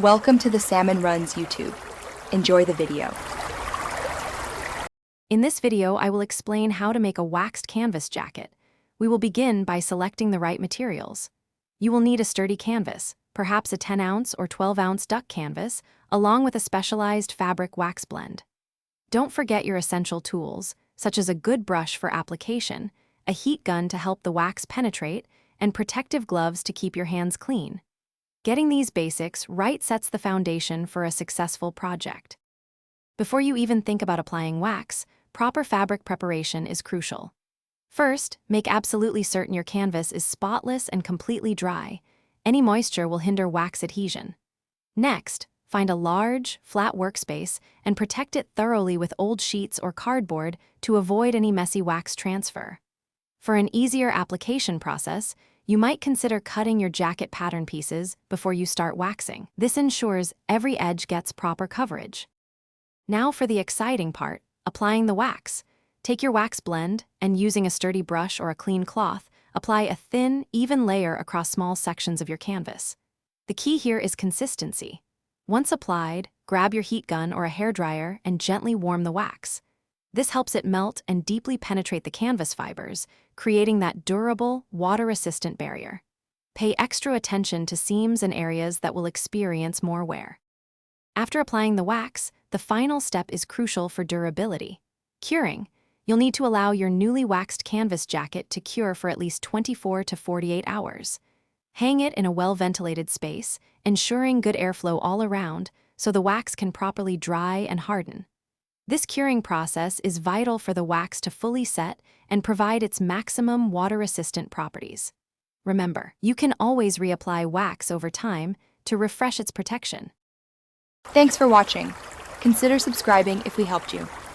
Welcome to the Salmon Runs YouTube. Enjoy the video. In this video, I will explain how to make a waxed canvas jacket. We will begin by selecting the right materials. You will need a sturdy canvas, perhaps a 10-ounce or 12-ounce duck canvas, along with a specialized fabric wax blend. Don't forget your essential tools, such as a good brush for application, a heat gun to help the wax penetrate, and protective gloves to keep your hands clean. Getting these basics right sets the foundation for a successful project. Before you even think about applying wax, proper fabric preparation is crucial. First, make absolutely certain your canvas is spotless and completely dry. Any moisture will hinder wax adhesion. Next, find a large, flat workspace and protect it thoroughly with old sheets or cardboard to avoid any messy wax transfer. For an easier application process, you might consider cutting your jacket pattern pieces before you start waxing. This ensures every edge gets proper coverage. Now for the exciting part, applying the wax. Take your wax blend and, using a sturdy brush or a clean cloth, apply a thin, even layer across small sections of your canvas. The key here is consistency. Once applied, grab your heat gun or a hairdryer and gently warm the wax. This helps it melt and deeply penetrate the canvas fibers, creating that durable, water-resistant barrier. Pay extra attention to seams and areas that will experience more wear. After applying the wax, the final step is crucial for durability. Curing. You'll need to allow your newly waxed canvas jacket to cure for at least 24 to 48 hours. Hang it in a well-ventilated space, ensuring good airflow all around so the wax can properly dry and harden. This curing process is vital for the wax to fully set and provide its maximum water-resistant properties. Remember, you can always reapply wax over time to refresh its protection. Thanks for watching. Consider subscribing if we helped you.